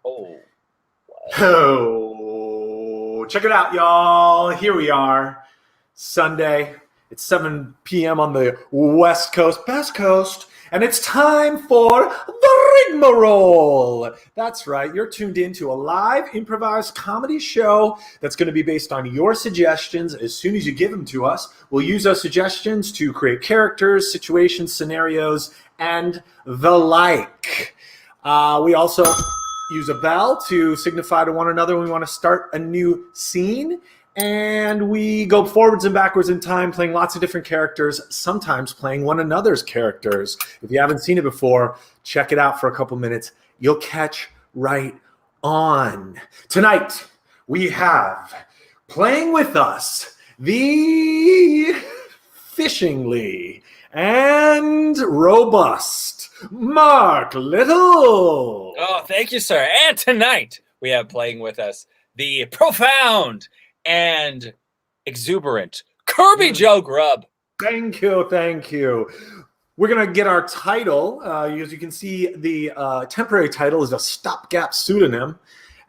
Oh, what? Oh, check it out, y'all. Here we are, Sunday. It's 7 p.m. on the West Coast, Best Coast, and it's time for the Rigmarole. That's right. You're tuned into a live improvised comedy show that's going to be based on your suggestions. As soon as you give them to us, we'll use those suggestions to create characters, situations, scenarios, and the like. We also use a bell to signify to one another when we want to start a new scene. And we go forwards and backwards in time, playing lots of different characters, sometimes playing one another's characters. If you haven't seen it before, check it out for a couple minutes. You'll catch right on. Tonight, we have playing with us the fishingly and robust Marc Little. Oh, thank you, sir. And tonight we have playing with us the profound and exuberant Kerby Joe Grubb. Thank you, thank you. We're going to get our title. As you can see, the temporary title is a stopgap pseudonym.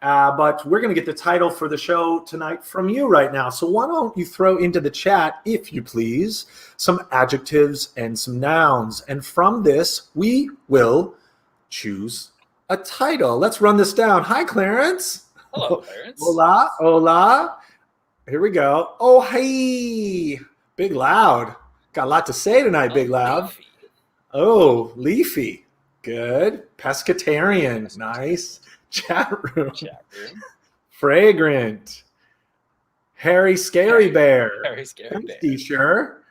But we're going to get the title for the show tonight from you right now. So why don't you throw into the chat, if you please, some adjectives and some nouns. And from this, we will choose a title. Let's run this down. Hi, Clarence. Hello, Clarence. Hola, hola. Here we go. Oh, hey. Big Loud. Got a lot to say tonight, Big Loud. Leafy. Oh, Leafy. Good. Pescatarian. Nice. Chat room. Fragrant. Hairy Scary Bear. Hairy Scary Bear. T-shirt.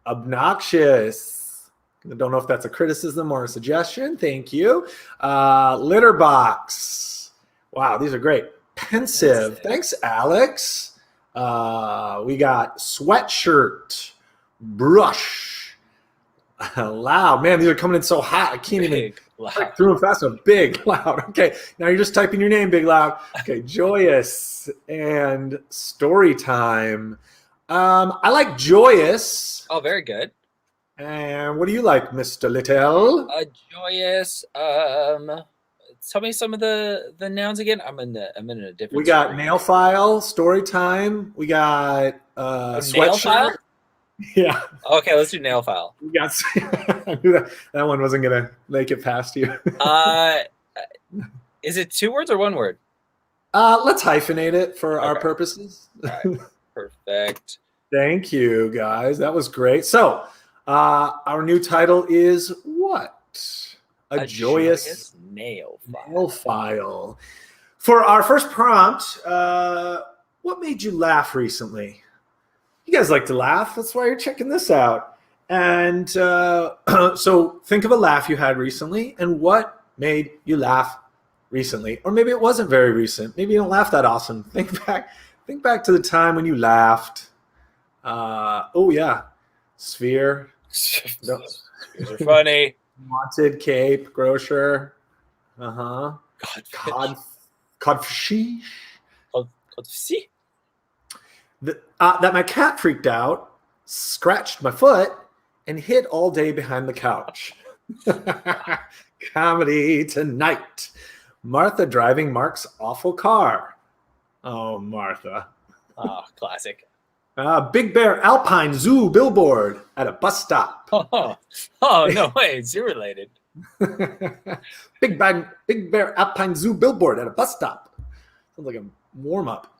Obnoxious. I don't know if that's a criticism or a suggestion. Thank you. Litter box. Wow, these are great. Pensive. Thanks, Alex. We got sweatshirt. Brush. Loud. Man, these are coming in so hot. I can't even type through them fast enough. Big, loud. Okay, now you're just typing your name, Big Loud. Okay, joyous and story time. I like joyous. Oh, very good. And what do you like, Mr. Little? Joyous. Tell me some of the nouns again. I'm in a different. We got Nail-file, story time. We got sweatshirt. Yeah. Okay, let's do Nail-file. We got. I knew that one wasn't gonna make it past you. Is it 2 words or 1 word? Let's hyphenate it for our purposes. All right. Perfect. Thank you, guys. That was great. So, our new title is what? A joyous nail-file. For our first prompt, what made you laugh recently? You guys like to laugh. That's why you're checking this out. And so think of a laugh you had recently and what made you laugh recently. Or maybe it wasn't very recent. Maybe you don't laugh that often. Think back to the time when you laughed. Oh, yeah. Sphere. No. These are funny. Wanted, cape, grocer. Codfish. That my cat freaked out, scratched my foot, and hid all day behind the couch. Comedy tonight. Martha driving Marc's awful car. Oh, Martha. Oh, classic. Big Bear Alpine Zoo billboard at a bus stop. Oh no way, zoo related. Big Bear Alpine Zoo billboard at a bus stop. Sounds like a warm-up.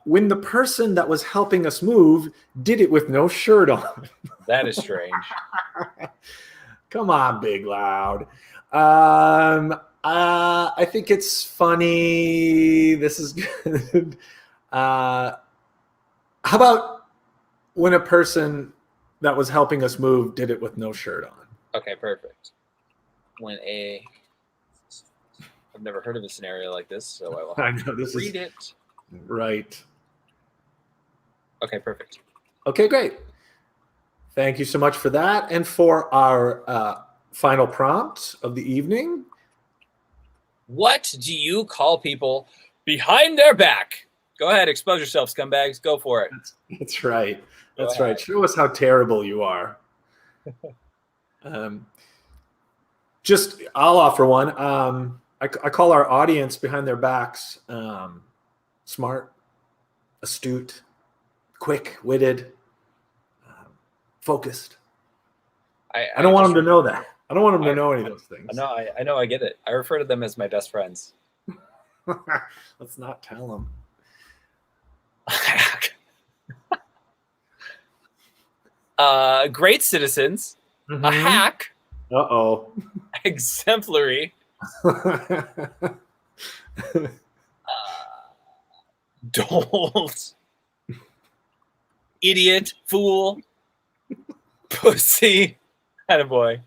When the person that was helping us move did it with no shirt on. That is strange. Come on, Big Loud. I think it's funny. This is good. How about when a person that was helping us move did it with no shirt on? Okay, perfect. I've never heard of a scenario like this, so I will read it. Right. Okay, perfect. Okay, great. Thank you so much for that. And for our final prompt of the evening. What do you call people behind their back? Go ahead, expose yourself, scumbags. Go for it. That's right. That's right. Show us how terrible you are. I'll offer one. I call our audience behind their backs smart, astute, quick-witted, focused. I don't want them to know that. I don't want them to know any of those things. I know. I get it. I refer to them as my best friends. Let's not tell them. Great citizens. Mm-hmm. A hack. Uh-oh. Exemplary. Dolt. Idiot. Fool. Pussy. Attaboy.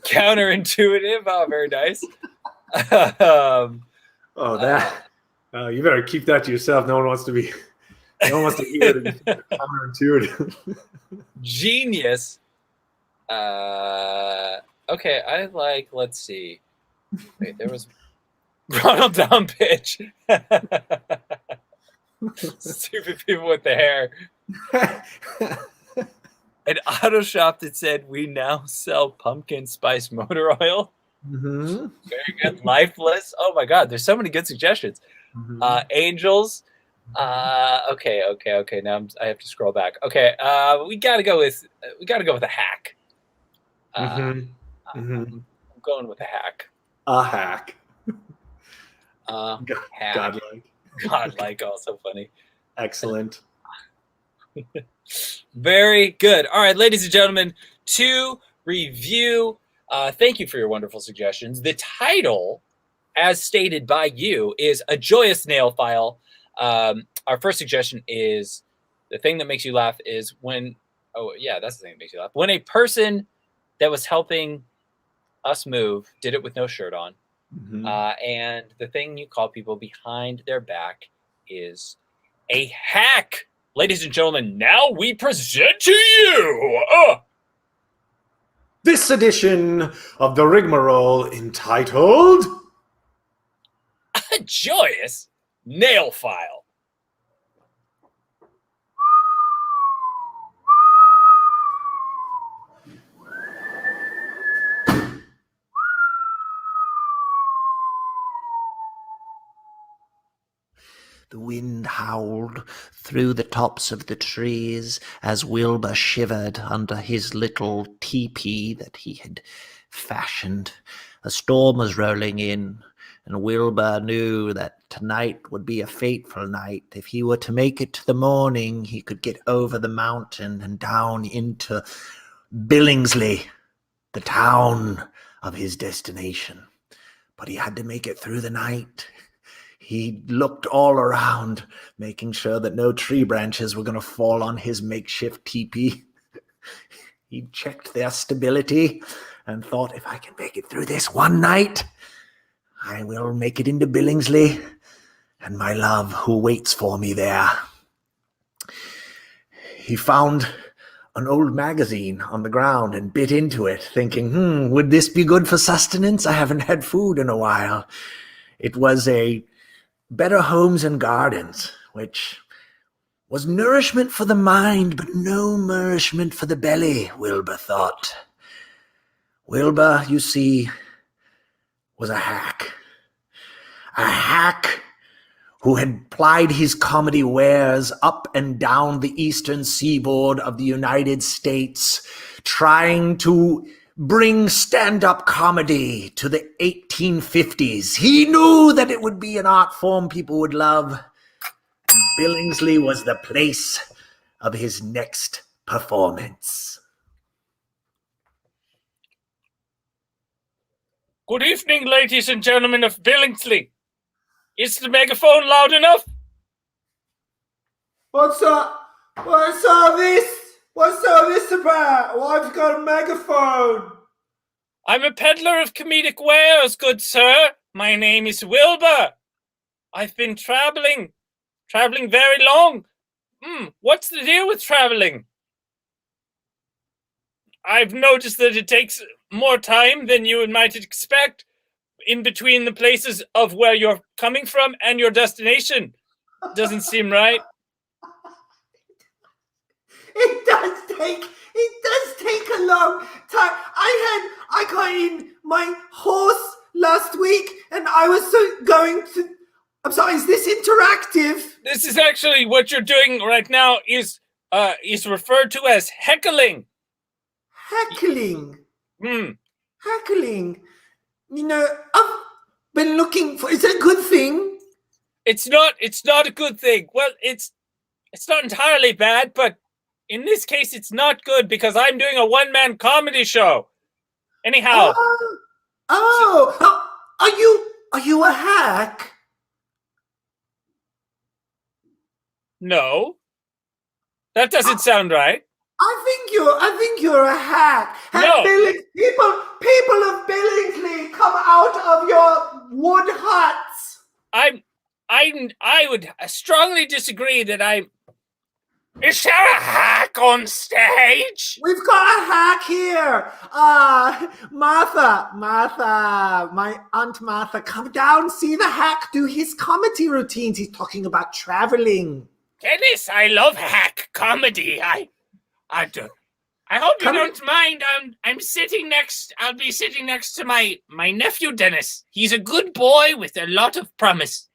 Counterintuitive. Oh, very nice. You better keep that to yourself. No one wants to hear it. Counterintuitive. Genius. Okay, let's see. Wait, there was Ronald down pitch. Stupid people with the hair. An auto shop that said, "We now sell pumpkin spice motor oil." Mm-hmm. Very good. Lifeless. Oh my God, there's so many good suggestions. Mm-hmm. Angels. Okay. Now I have to scroll back. Okay, we gotta go with a hack. I'm going with a hack. A hack. Hack. Godlike, also funny. Excellent. Very good. All right, ladies and gentlemen, to review, thank you for your wonderful suggestions. The title, as stated by you, is A Joyous Nail-file. Our first suggestion is the thing that makes you laugh is when, that's the thing that makes you laugh. When a person that was helping us move did it with no shirt on. Mm-hmm. And the thing you call people behind their back is a hack. Ladies and gentlemen, now we present to you this edition of the rigmarole entitled A Joyous Nail-file. The wind howled through the tops of the trees as Wilbur shivered under his little teepee that he had fashioned. A storm was rolling in, and Wilbur knew that tonight would be a fateful night. If he were to make it to the morning, he could get over the mountain and down into Billingsley, the town of his destination. But he had to make it through the night. He looked all around, making sure that no tree branches were going to fall on his makeshift teepee. He checked their stability and thought, if I can make it through this one night, I will make it into Billingsley and my love who waits for me there. He found an old magazine on the ground and bit into it, thinking, would this be good for sustenance? I haven't had food in a while. It was a Better Homes and Gardens, which was nourishment for the mind, but no nourishment for the belly, Wilbur thought. Wilbur, you see, was a hack. A hack who had plied his comedy wares up and down the eastern seaboard of the United States, trying to bring stand-up comedy to the 1850s. He knew that it would be an art form people would love. Billingsley was the place of his next performance. Good evening, ladies and gentlemen of Billingsley. Is the megaphone loud enough? What's all this about? Why have you got a megaphone? I'm a peddler of comedic wares, good sir. My name is Wilbur. I've been traveling very long. What's the deal with traveling? I've noticed that it takes more time than you might expect in between the places of where you're coming from and your destination. Doesn't seem right. It does take a long time. I got in my horse last week, and I was going to. I'm sorry. Is this interactive? This is actually what you're doing right now is referred to as heckling. Heckling. Hmm. Heckling. You know, I've been looking for. Is it a good thing? It's not a good thing. Well, it's not entirely bad, but in this case, it's not good because I'm doing a one-man comedy show. Anyhow. Are you a hack? No. That doesn't sound right. I think you're a hack. No. People of Billingsley, come out of your wood huts. I would strongly disagree that I'm. Is there a hack on stage? We've got a hack here. Martha, my Aunt Martha, come down, see the hack do his comedy routines. He's talking about traveling. Dennis, I love hack comedy. I do. I hope you don't mind. I'm sitting next. I'll be sitting next to my nephew Dennis. He's a good boy with a lot of promise.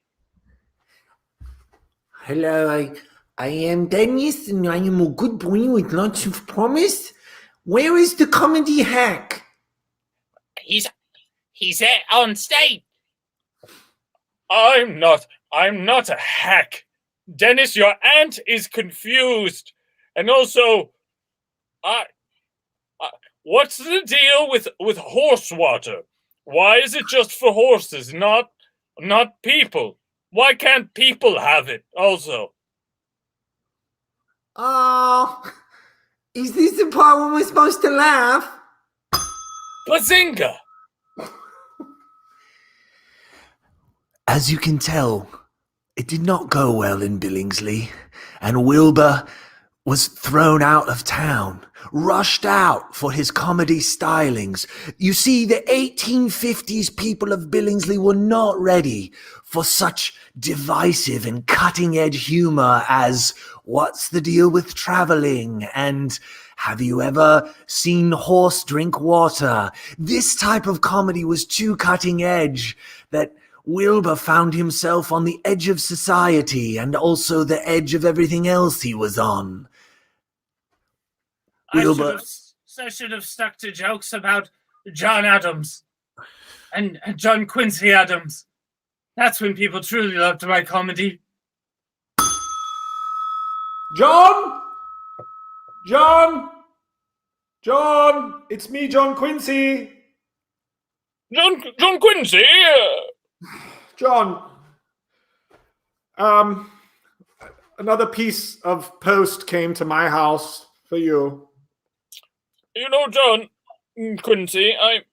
Hello, I am Dennis, and I am a good boy with lots of promise. Where is the comedy hack? He's on stage. I'm not a hack. Dennis, your aunt is confused. And also, what's the deal with horse water? Why is it just for horses, not people? Why can't people have it also? Oh, is this the part when we're supposed to laugh? Bazinga! As you can tell, it did not go well in Billingsley, and Wilbur was thrown out of town, rushed out for his comedy stylings. You see, the 1850s people of Billingsley were not ready for such divisive and cutting-edge humor as "What's the deal with traveling?" and "Have you ever seen horse drink water?" This type of comedy was too cutting-edge that Wilbur found himself on the edge of society and also the edge of everything else he was on. Wilbur, I should have stuck to jokes about John Adams and John Quincy Adams. That's when people truly loved my comedy. John, it's me, John Quincy. John Quincy. John, another piece of post came to my house for you. You know, John Quincy, I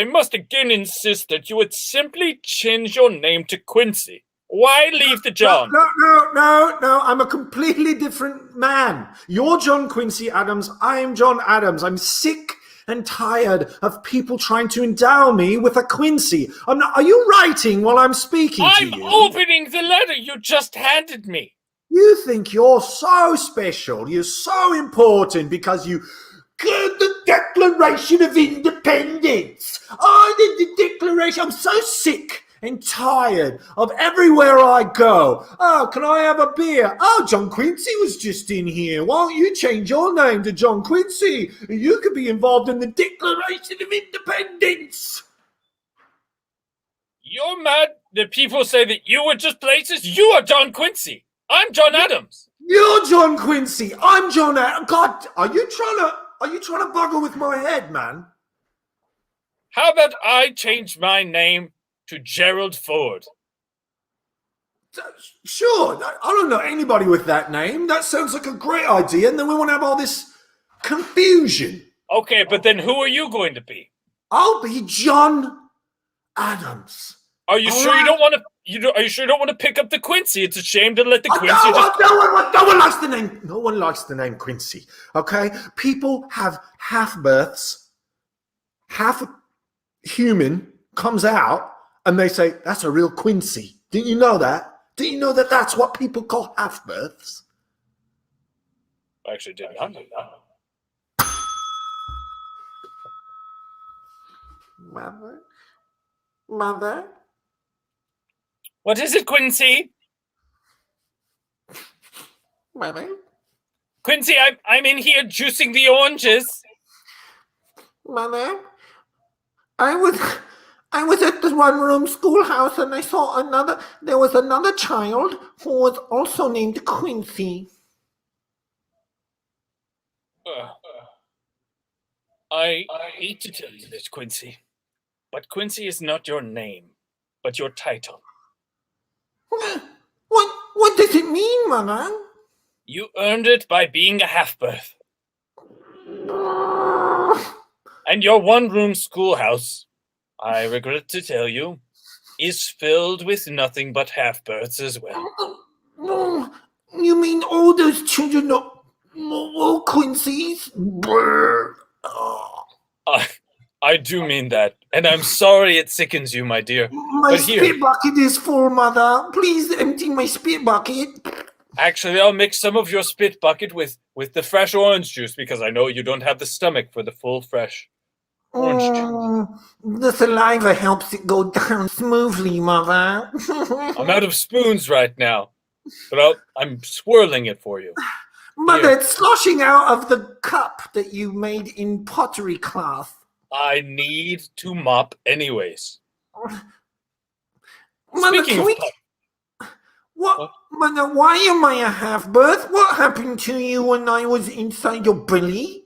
must again insist that you would simply change your name to Quincy. Why leave the John? No, I'm a completely different man. You're John Quincy Adams, I'm John Adams. I'm sick and tired of people trying to endow me with a Quincy. Are you writing while I'm speaking to you? I'm opening the letter you just handed me. You think you're so special, you're so important because you got the Declaration of Independence. I did the Declaration. I'm so sick and tired of everywhere I go. Oh, can I have a beer? Oh, John Quincy was just in here. Why don't you change your name to John Quincy? You could be involved in the Declaration of Independence. You're mad that people say that you were just places? You are John Quincy. I'm John Adams. You're John Quincy. I'm John Adams. God, are you trying to bugger with my head, man? How about I change my name to Gerald Ford? Sure. I don't know anybody with that name. That sounds like a great idea. And then we want to have all this confusion. Okay, but then who are you going to be? I'll be John Adams. Are you sure you don't want to? Are you sure you don't want to pick up the Quincy? It's a shame to let the Quincy No one likes the name. No one likes the name Quincy. Okay, people have half births. Half a human comes out, and they say that's a real Quincy. Didn't you know that? Didn't you know that that's what people call half births? I actually did not know that. Mother? What is it, Quincy? Mother? Quincy, I'm in here juicing the oranges. Mother? I was at the one-room schoolhouse and I saw there was another child who was also named Quincy. I hate to tell you this, Quincy, but Quincy is not your name, but your title. What does it mean, Mother? You earned it by being a half-birth. And your one-room schoolhouse, I regret to tell you, is filled with nothing but half-births as well. You mean all those children are all Quincy's? I do mean that, and I'm sorry it sickens you, my dear. My spit bucket is full, Mother. Please empty my spit bucket. Actually, I'll mix some of your spit bucket with the fresh orange juice because I know you don't have the stomach for the full fresh orange juice. The saliva helps it go down smoothly, Mother. I'm out of spoons right now, but I'm swirling it for you. Mother, it's sloshing out of the cup that you made in pottery class. I need to mop anyways. Mother, Speaking of what? Mother, why am I a half-birth? What happened to you when I was inside your belly?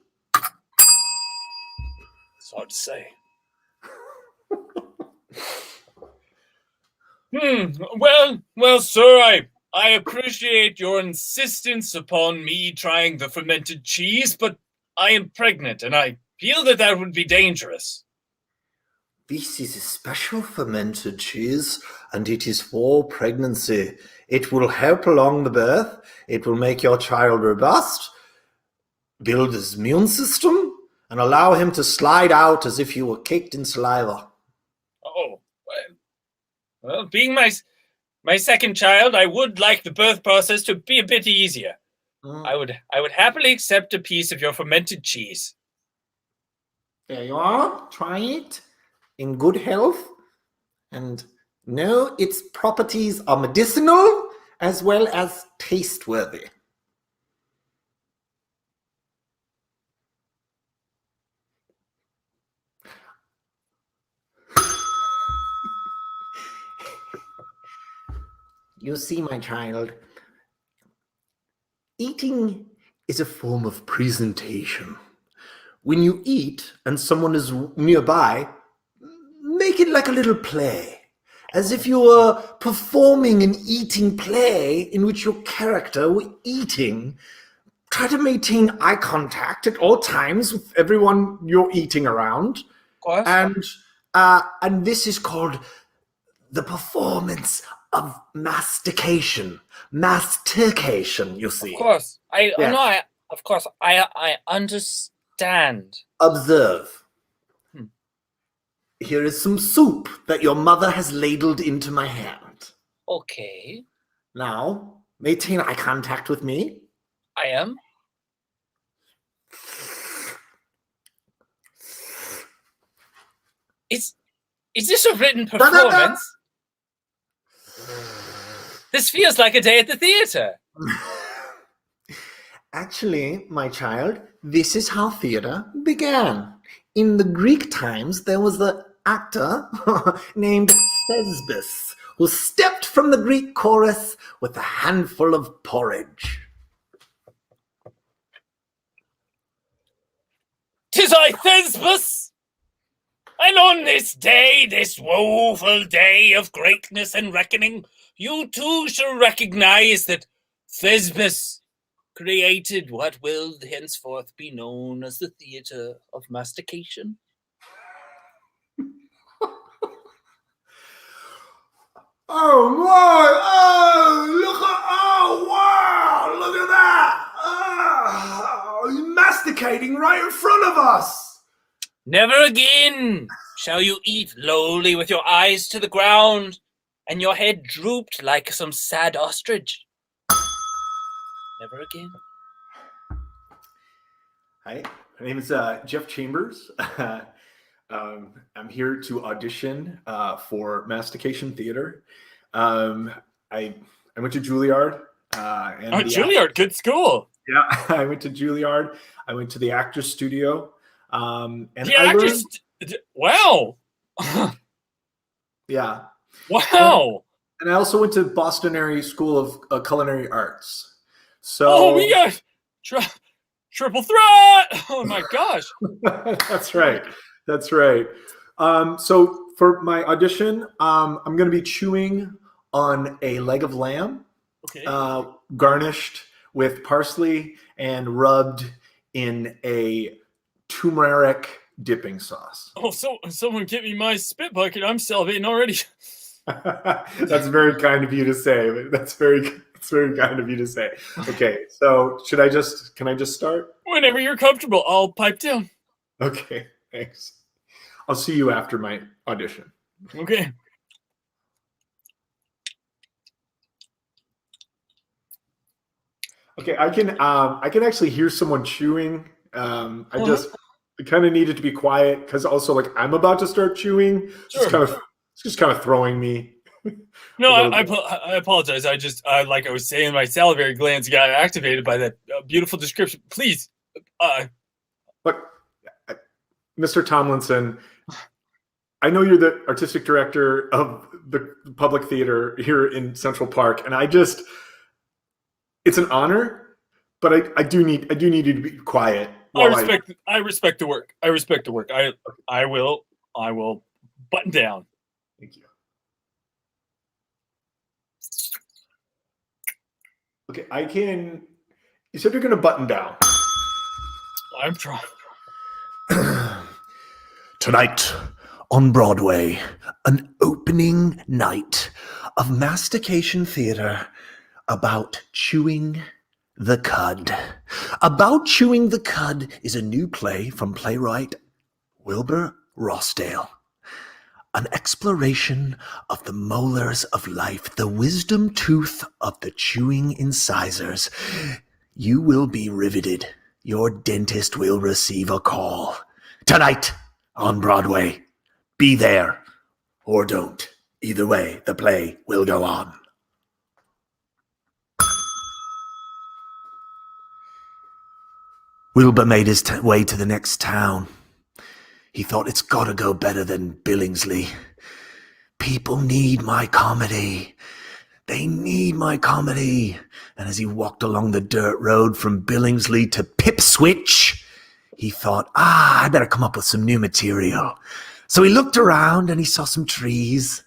It's hard to say. Well, sir, I appreciate your insistence upon me trying the fermented cheese, but I am pregnant, and I feel that would be dangerous. This is a special fermented cheese, and it is for pregnancy. It will help along the birth. It will make your child robust, build his immune system, and allow him to slide out as if you were caked in saliva. Oh, well, being my second child, I would like the birth process to be a bit easier. I would happily accept a piece of your fermented cheese. There you are. Try it in good health. And know its properties are medicinal as well as taste-worthy. You see, my child, eating is a form of presentation. When you eat and someone is nearby, make it like a little play, as if you were performing an eating play in which your character were eating. Try to maintain eye contact at all times with everyone you're eating around. Of course. And this is called the performance of mastication. Mastication, you see. Of course. Yes. I understand. Observe. Here is some soup that your mother has ladled into my hand. Okay. Now, maintain eye contact with me. I am. Is this a written performance? This feels like a day at the theater. Actually, my child, this is how theater began. In the Greek times, there was an actor named Thesbis who stepped from the Greek chorus with a handful of porridge. 'Tis I, Thesbis! And on this day, this woeful day of greatness and reckoning, you too shall recognize that Thesbis created what will henceforth be known as the theater of mastication. Oh my! Oh wow! Look at that! Oh, you're masticating right in front of us. Never again shall you eat lowly with your eyes to the ground and your head drooped like some sad ostrich. Never again. Hi, my name is Jeff Chambers. I'm here to audition for Mastication Theater. I went to Juilliard. Juilliard, good school. Yeah, I went to Juilliard. I went to the Actors Studio. And The I actors. Wow. Yeah. Wow. And I also went to Boston Area School of Culinary Arts. So Oh, we got triple threat. Oh my gosh. That's right. That's right. So for my audition, I'm going to be chewing on a leg of lamb, Okay. garnished with parsley and rubbed in a turmeric dipping sauce. Oh, so someone get me my spit bucket. I'm salivating already. That's very kind of you to say. That's very kind of you to say. Okay, so can I just start? Whenever you're comfortable, I'll pipe down. Okay, thanks. I'll see you after my audition. Okay. Okay, I can actually hear someone chewing. I kind of needed to be quiet because also like I'm about to start chewing. Sure. It's just kind of throwing me. No, I apologize. Like I was saying, my salivary glands got activated by that beautiful description. Please. Look, Mr. Tomlinson, I know you're the artistic director of the public theater here in Central Park, and it's an honor, but I do need you to be quiet. I respect the work. I respect the work. I will button down. Thank you. Okay, you said you're going to button down. I'm trying. Tonight on Broadway, an opening night of Mastication Theater about chewing the cud. About Chewing the Cud is a new play from playwright Wilbur Rossdale. An exploration of the molars of life, the wisdom tooth of the chewing incisors. You will be riveted. Your dentist will receive a call. Tonight on Broadway. Be there or don't. Either way, the play will go on. Wilbur made his way to the next town. He thought it's gotta go better than Billingsley. People need my comedy. They need my comedy. And as he walked along the dirt road from Billingsley to Pipswich, he thought, I better come up with some new material. So he looked around and he saw some trees.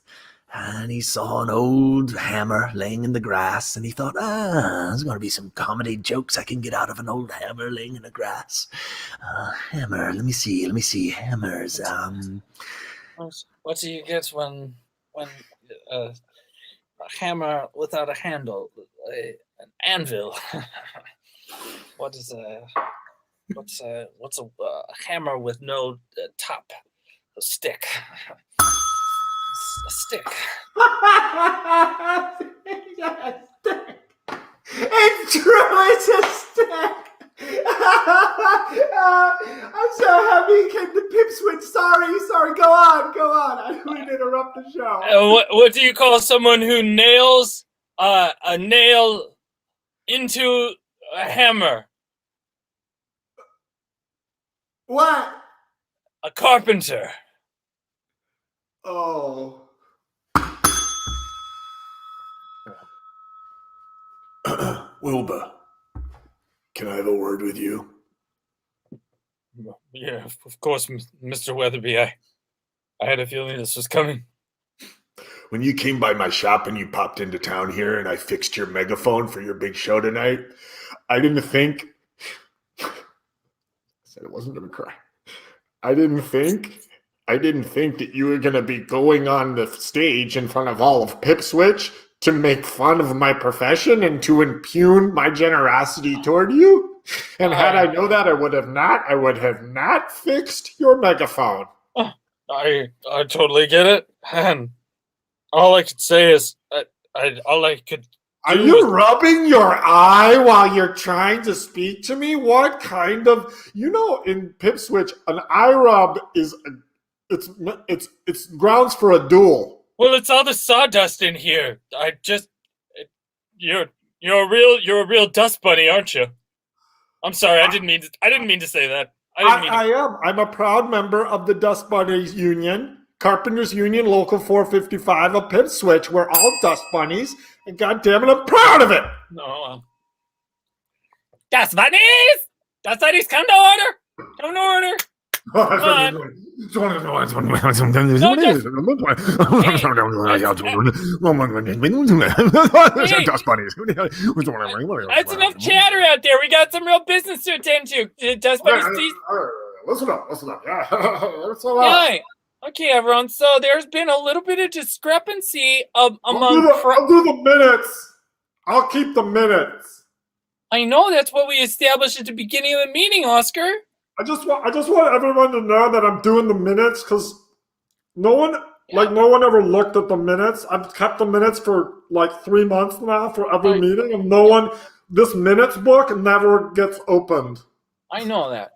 And he saw an old hammer laying in the grass, and he thought, there's going to be some comedy jokes I can get out of an old hammer laying in the grass. Hammer, let me see, hammers. What do you get when a hammer without a handle, an anvil? What's a hammer with no top? A stick. A stick. Yeah, a stick. It's true. It's a stick. I'm so happy you came to Pipswich. Sorry. Go on. I didn't mean to interrupt the show. What do you call someone who nails a nail into a hammer? What? A carpenter. Oh. Wilbur, can I have a word with you? Yeah, of course, Mr. Weatherby. I had a feeling this was coming. When you came by my shop and you popped into town here and I fixed your megaphone for your big show tonight, I didn't think... I said I wasn't going to cry. I didn't think that you were going to be going on the stage in front of all of Pipswich to make fun of my profession and to impugn my generosity toward you. And had I known that, I would have not fixed your megaphone. I totally get it. And all I could say is, Are you rubbing your eye while you're trying to speak to me? What kind of, in Pipswich, an eye rub is it's grounds for a duel. Well, it's all the sawdust in here. You're a real dust bunny, aren't you? I'm sorry, I didn't mean to say that. I am. I'm a proud member of the Dust Bunnies Union, Carpenters Union Local 455 of Pip Switch. We're all dust bunnies, and God damn it, I'm proud of it. No. Dust bunnies! Dust bunnies, come to order! Come to order! Dust bunnies. That's enough chatter out there. We got some real business to attend to. Dust bunnies, please. Listen up. Yeah. Okay, everyone. So there's been a little bit of discrepancy among. I'll do the minutes. I'll keep the minutes. I know that's what we established at the beginning of the meeting, Oscar. I just want everyone to know that I'm doing the minutes because no one ever looked at the minutes. I've kept the minutes for like 3 months now for every meeting, and this minutes book never gets opened. I know that.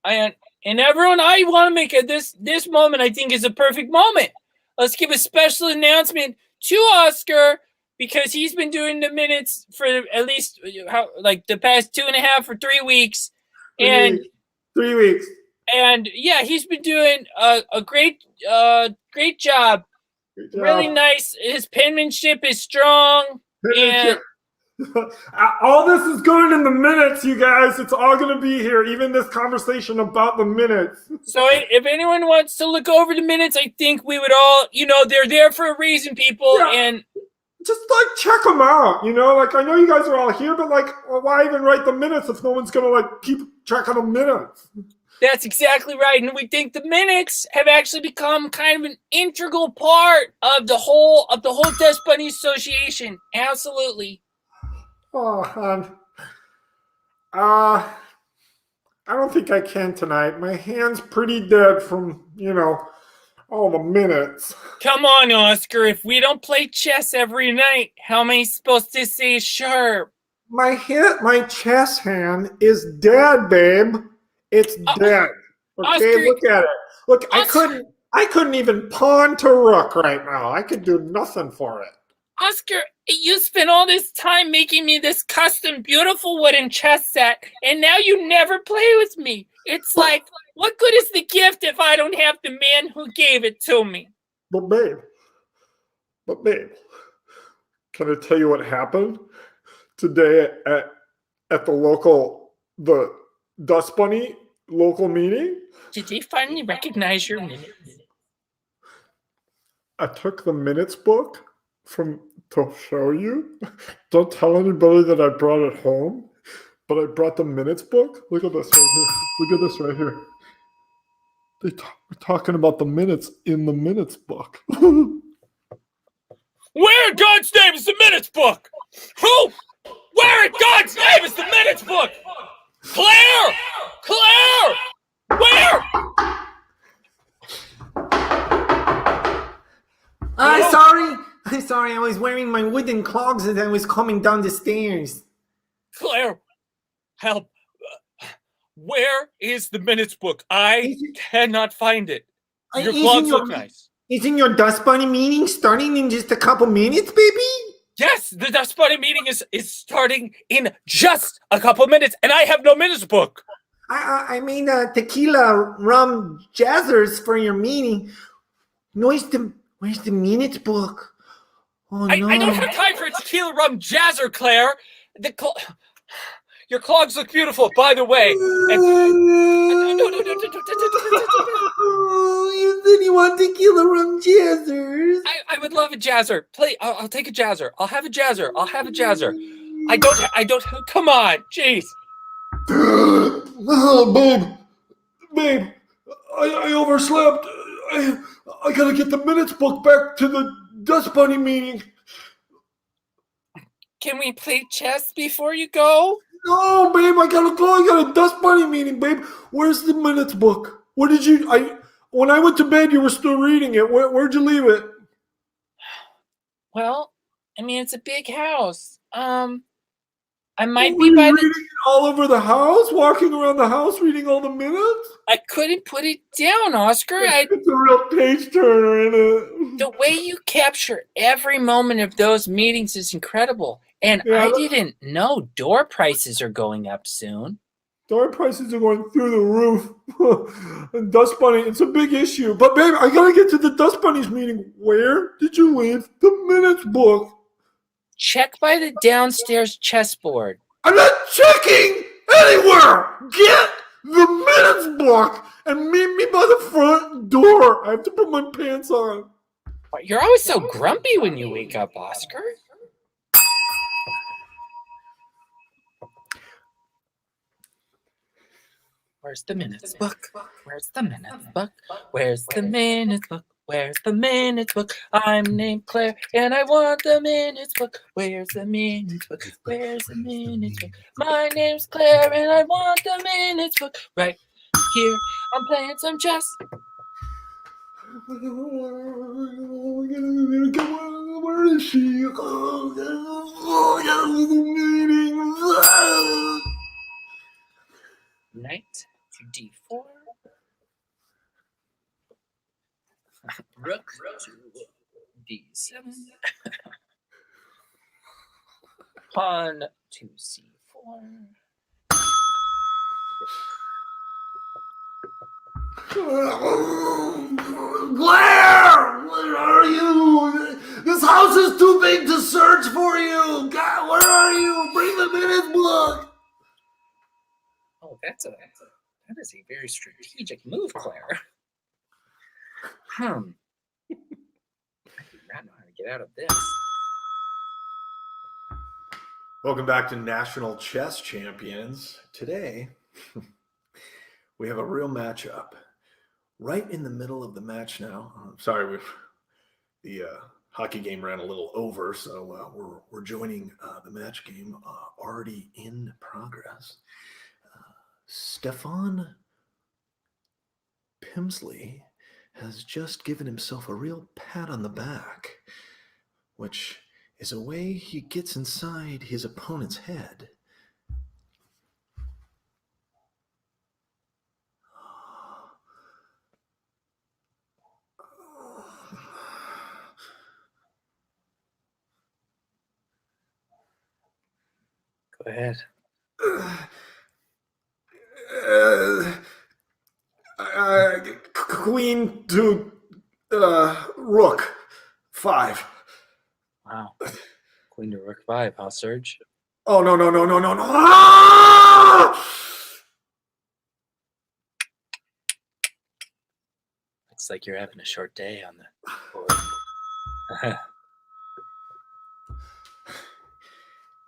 And everyone, I want to make this moment, I think, is a perfect moment. Let's give a special announcement to Oscar because he's been doing the minutes for at least the past 2.5 or 3 weeks. 3 weeks. And yeah, he's been doing a great job. Really nice. His penmanship is strong. And all this is going in the minutes, you guys. It's all going to be here, even this conversation about the minutes. So if anyone wants to look over the minutes, I think we would all, they're there for a reason, people. Yeah. And just check them out, I know you guys are all here, but why even write the minutes if no one's going to keep track of the minutes? That's exactly right. And we think the minutes have actually become kind of an integral part of the whole Dust Bunny Association. Absolutely. Oh, I don't think I can tonight. My hand's pretty dead from, all the minutes. Come on, Oscar. If we don't play chess every night, how am I supposed to stay sharp? My chess hand is dead, babe. It's dead. Okay, Oscar, look at it. Look, Oscar, I couldn't even pawn to rook right now. I could do nothing for it. Oscar, you spent all this time making me this custom beautiful wooden chess set, and now you never play with me. It's like, what good is the gift if I don't have the man who gave it to me? But babe, can I tell you what happened today at the Dust Bunny local meeting? Did they finally recognize your minutes? I took the minutes book to show you. Don't tell anybody that I brought it home, but I brought the minutes book. Look at this right here. Look at this right here. We're talking about the minutes in the minutes book. Where in God's name is the minutes book? Who? Where in God's name is the minutes book? Claire! Where? I'm sorry. I was wearing my wooden clogs as I was coming down the stairs. Claire, help. Where is the minutes book? I cannot find it. Your clogs look nice. Isn't your Dust Bunny meeting starting in just a couple minutes, baby? Yes, the Dust Bunny meeting is starting in just a couple minutes, and I have no minutes book. I made tequila rum jazzers for your meeting. Where's the minutes book? Oh, no. I don't have time for a tequila rum jazzer, Claire. Your clogs look beautiful, by the way. You said you want tequila rum jazzers. I would love a jazzer. Please, I'll take a jazzer. I'll have a jazzer. I don't. Come on, jeez. Oh, babe, I overslept. I gotta get the minutes book back to the Dust Bunny meeting. Can we play chess before you go? No, babe, I gotta go. I got a Dust Bunny meeting, babe. Where's the minutes book? When I went to bed, you were still reading it. Where'd you leave it? Well, I mean, it's a big house. I might Were be you by the. reading it all over the house, walking around the house, reading all the minutes? I couldn't put it down, Oscar. It's a real page turner, isn't The it? way you capture every moment of those meetings is incredible. And Yeah, I didn't know door prices are going up soon. door prices are going through the roof. And Dust Bunny, it's a big issue. But babe, I gotta get to the Dust Bunnies meeting. Where did you leave the minutes book? Check by the downstairs chessboard. I'm not checking anywhere. Get the minutes book and meet me by the front door. I have to put my pants on. You're always so grumpy when you wake up, Oscar. Where's the minutes book? Where's the minutes book? Where's the minutes book? Where's the minutes book? I'm named Claire and I want the minutes book. Where's the minutes book? Where's the minutes book? My name's Claire and I want the minutes book. Right here, I'm playing some chess. Where is she? Knight to d4. Rook to d7. Pawn to c4. Claire! Where are you? This house is too big to search for you. God, where are you? Bring the minutes book. Oh, that is a very strategic move, Claire. I do not know how to get out of this. Welcome back to National Chess Champions. Today, we have a real matchup. Right in the middle of the match now. Sorry, the hockey game ran a little over, so we're joining the match game already in progress. Stefan Pimsley has just given himself a real pat on the back, which is a way he gets inside his opponent's head. Go ahead. Queen to rook 5. Wow. Queen to rook 5, huh, Serge? Oh, no. Ah! Looks like you're having a short day on the board.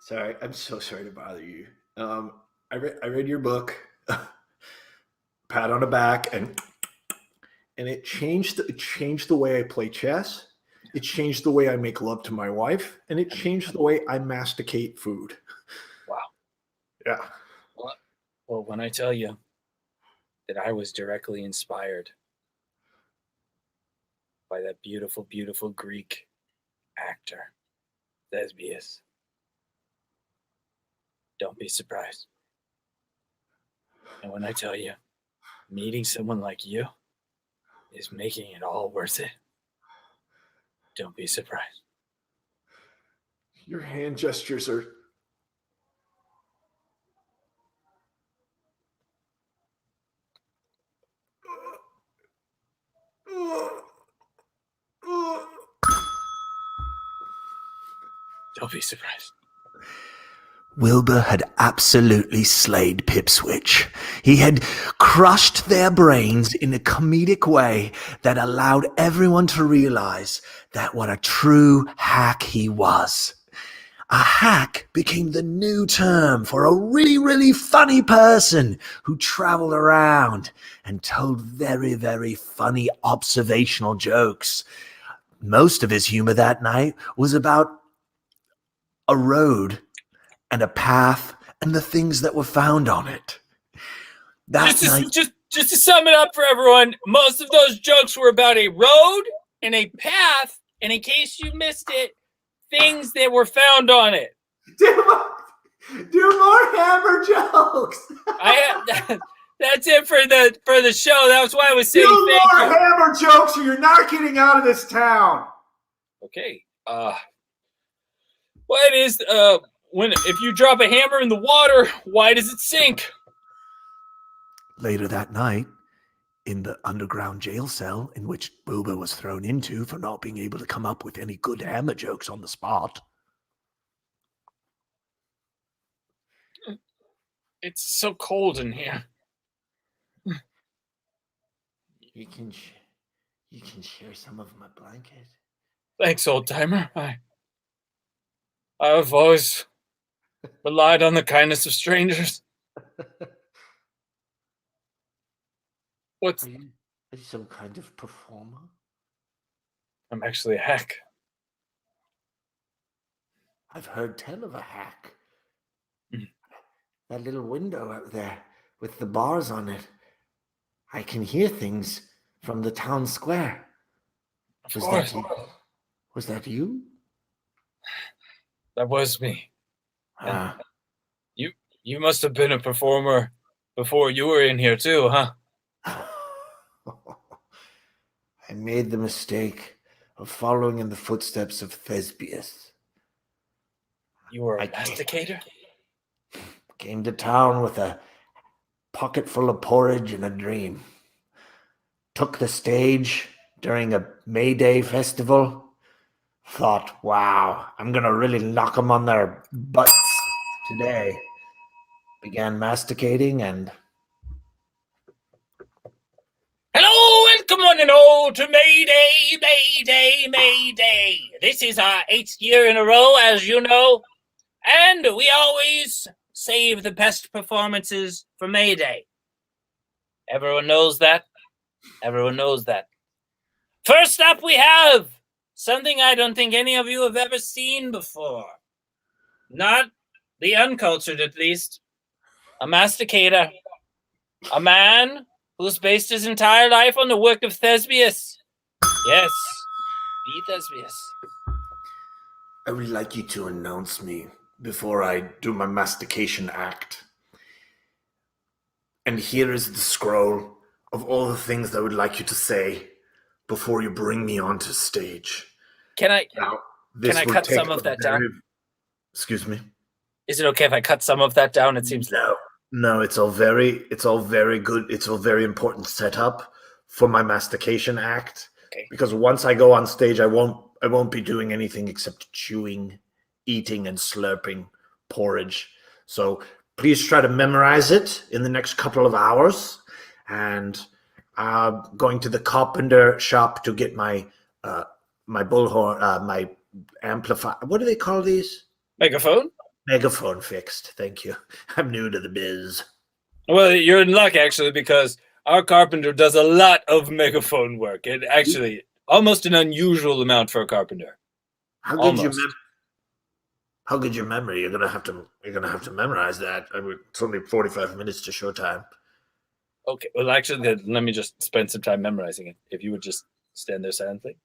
Sorry, I'm so sorry to bother you. I read your book, pat on the back, and it changed the way I play chess. It changed the way I make love to my wife, and it changed the way I masticate food. Wow. Yeah. Well, when I tell you that I was directly inspired by that beautiful, beautiful Greek actor, Thespius, don't be surprised. And when I tell you, meeting someone like you is making it all worth it, don't be surprised. Your hand gestures are... Don't be surprised. Wilbur had absolutely slayed Pipswitch. He had crushed their brains in a comedic way that allowed everyone to realize that what a true hack he was. A hack became the new term for a really, really funny person who traveled around and told very, very funny observational jokes. Most of his humor that night was about a road and a path and the things that were found on it. Just to sum it up for everyone, most of those jokes were about a road and a path, and in case you missed it, things that were found on it. Damn it! Do more hammer jokes. That's it for the show. That was why I was saying Do thank more you. hammer jokes, or you're not getting out of this town. Okay. What is if you drop a hammer in the water, why does it sink? Later that night, in the underground jail cell in which Booba was thrown into for not being able to come up with any good hammer jokes on the spot. It's so cold in here. You can share some of my blanket. Thanks, old timer. I've always relied on the kindness of strangers. Are you some kind of performer? I'm actually a hack. I've heard tell of a hack. That little window out there with the bars on it. I can hear things from the town square. Of course. Was that you? That was me. Ah. You must have been a performer before you were in here too, huh? I made the mistake of following in the footsteps of Thesbius. You were a masticator? Came to town with a pocket full of porridge and a dream. Took the stage during a May Day festival. Thought, wow, I'm going to really knock them on their butts today. Began masticating and... Hello, welcome one and all to May Day, May Day, May Day. This is our 8th year in a row, as you know, and we always save the best performances for May Day. Everyone knows that. Everyone knows that. First up, we have something I don't think any of you have ever seen before. Not the uncultured, at least. A masticator. A man who's based his entire life on the work of Thesbius. Yes, the Thesbius. I would like you to announce me before I do my mastication act. And here is the scroll of all the things I would like you to say before you bring me onto stage. Can I cut take some of that down? Excuse me? Is it okay if I cut some of that down? It seems No, it's all very good. It's all very important setup for my mastication act. Okay. Because once I go on stage, I won't be doing anything except chewing, eating, and slurping porridge. So please try to memorize it in the next couple of hours. And going to the carpenter shop to get my bullhorn, my amplifier. What do they call these? Megaphone? Megaphone fixed. Thank you. I'm new to the biz. Well, you're in luck, actually, because our carpenter does a lot of megaphone work. It actually almost an unusual amount for a carpenter. How good your memory? You're gonna have to memorize that. I mean, it's only 45 minutes to showtime. Okay. Well, actually, then let me just spend some time memorizing it. If you would just stand there silently.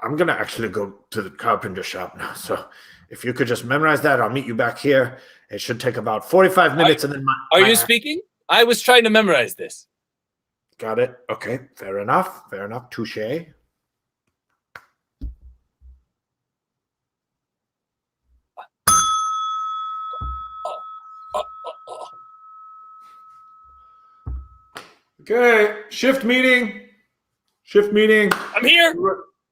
I'm gonna actually go to the carpenter shop now. So if you could just memorize that, I'll meet you back here. It should take about 45 minutes, and then Are you speaking? I was trying to memorize this. Got it. Okay. Fair enough. Touche. Okay, shift meeting. I'm here.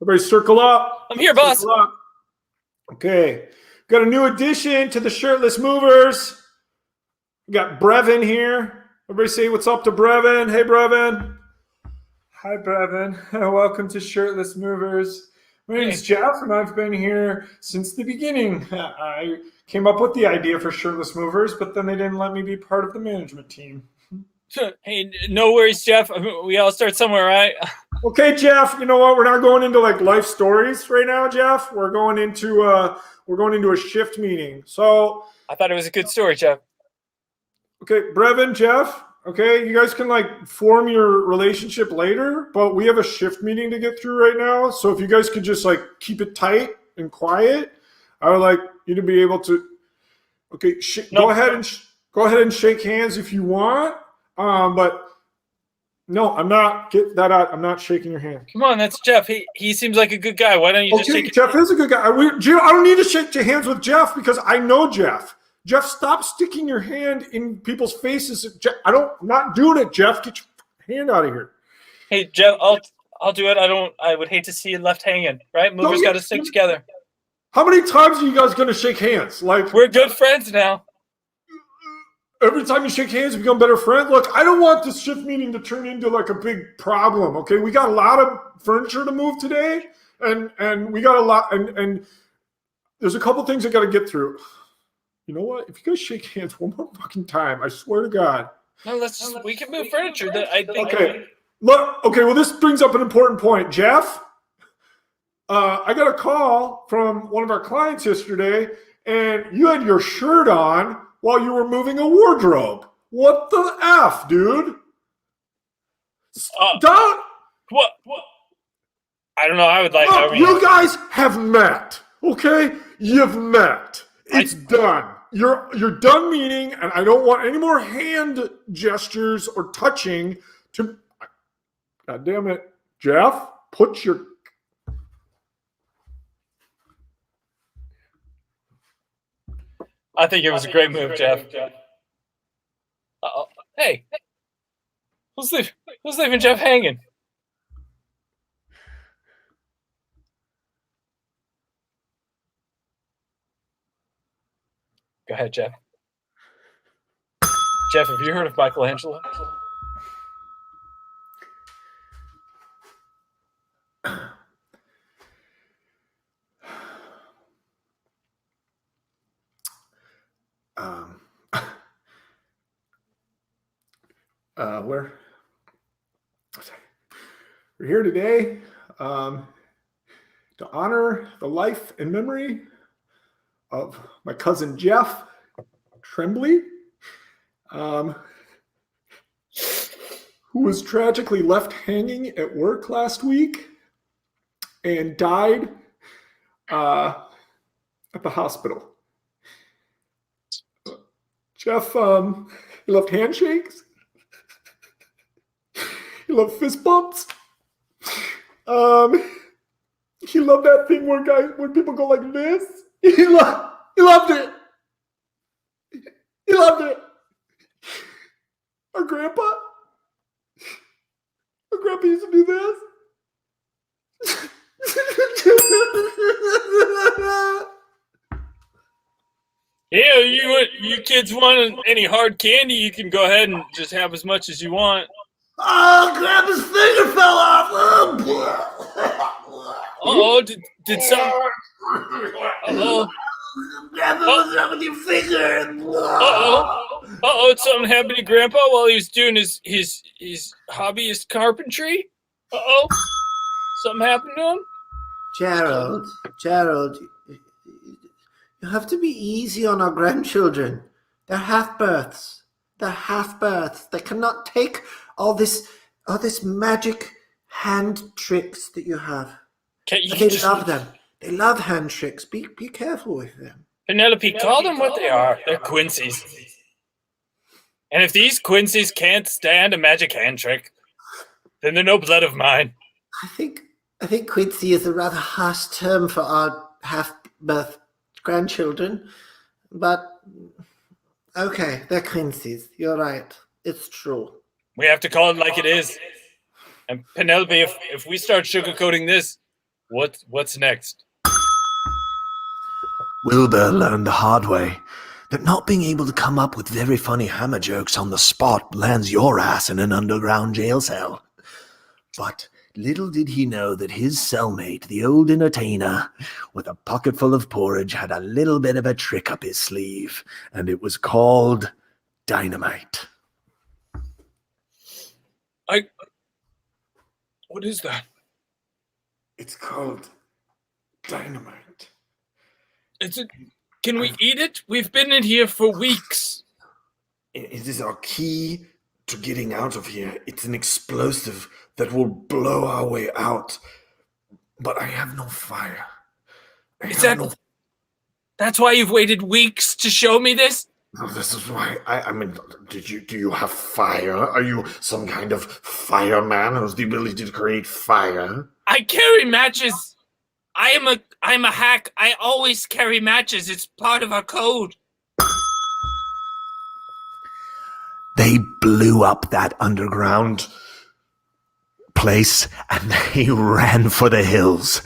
Everybody circle up. I'm here, boss. Circle up. Okay, got a new addition to the Shirtless Movers. We got Brevin here. Everybody say what's up to Brevin. Hey, Brevin. Hi, Brevin. Welcome to Shirtless Movers. My name's Jeff, and I've been here since the beginning. I came up with the idea for Shirtless Movers, but then they didn't let me be part of the management team. Hey, no worries, Jeff. We all start somewhere, right? Okay, Jeff. You know what? We're not going into like life stories right now, Jeff. We're going into a shift meeting. So I thought it was a good story, Jeff. Okay, Brevin, Jeff. Okay, you guys can like form your relationship later, but we have a shift meeting to get through right now. So if you guys could just like keep it tight and quiet, I would like you to be able to. Okay, No. go ahead and shake hands if you want. But no, I'm not. Get that out. I'm not shaking your hand. Come on, that's Jeff. He seems like a good guy. Why don't you just Okay, shake? Jeff is a good guy. I don't need to shake your hands with Jeff because I know Jeff. Jeff, stop sticking your hand in people's faces. Jeff, I'm not doing it, Jeff. Get your hand out of here. Hey, Jeff, I'll do it. I would hate to see you left hanging. Right? Movers got to stick together. How many times are you guys going to shake hands? Like, We're good friends now. every time you shake hands, you become better friends. Look, I don't want this shift meeting to turn into like a big problem. Okay, we got a lot of furniture to move today, and we got a lot, and there's a couple things I got to get through. You know what? If you guys shake hands one more fucking time, I swear to God. No, we can move furniture. I think. Okay. Look. Okay. Well, this brings up an important point, Jeff. I got a call from one of our clients yesterday, and you had your shirt on while you were moving a wardrobe. What the F, dude? Don't. What? I don't know. I would like. Look, you guys have met. Okay, you've met. It's done. You're done meeting, and I don't want any more hand gestures or touching. God damn it, Jeff! Put your. I think it was a great move, Jeff. Uh-oh. Hey, who's leaving Jeff hanging? Go ahead, Jeff. Jeff, have you heard of Michelangelo? We're here today to honor the life and memory of my cousin Jeff Tremblay, who was tragically left hanging at work last week and died at the hospital. Jeff, he loved handshakes. He loved fist bumps. He loved that thing when people go like this. He loved it. He loved it. Our grandpa used to do this. Yeah, you kids want any hard candy, you can go ahead and just have as much as you want. Oh, Grab, his finger fell off. Uh-oh, did some... Uh-oh. Grandpa, what's wrong with your finger? Uh-oh, something happened to Grandpa while he was doing his hobbyist carpentry? Uh-oh, something happened to him? Gerald, you have to be easy on our grandchildren. They're half-births. They cannot take all this magic hand tricks that you have. Love them. They love hand tricks. Be careful with them. Penelope, call them what they are. They're Quincy's. And if these Quincy's can't stand a magic hand trick, then they're no blood of mine. I think Quincy is a rather harsh term for our half-birth grandchildren, but okay, they're Quincy's. You're right. It's true. We have to call it like it is. And Penelope, if we start sugarcoating this, what's next? Wilbur learned the hard way that not being able to come up with very funny hammer jokes on the spot lands your ass in an underground jail cell. But little did he know that his cellmate, the old entertainer, with a pocket full of porridge, had a little bit of a trick up his sleeve, and it was called dynamite. What is that? It's called dynamite. Can we eat it? We've been in here for weeks. It is our key to getting out of here. It's an explosive that will blow our way out. But I have no fire. That's why you've waited weeks to show me this? No, this is why. I mean, do you have fire? Are you some kind of fireman who has the ability to create fire? I carry matches. I'm a hack. I always carry matches. It's part of our code. They blew up that underground place and they ran for the hills.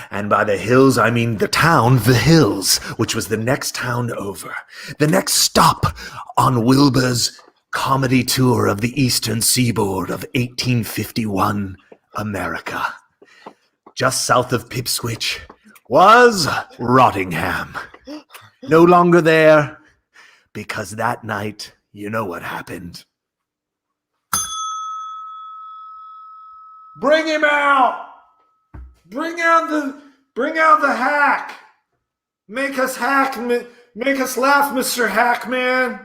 And by the hills, I mean the town, the Hills, which was the next town over. The next stop on Wilbur's comedy tour of the Eastern Seaboard of 1851 America. Just south of Pipswich was Rottingham. No longer there, because that night, you know what happened. Bring him out! Bring out the hack! Make us laugh, Mr. Hackman!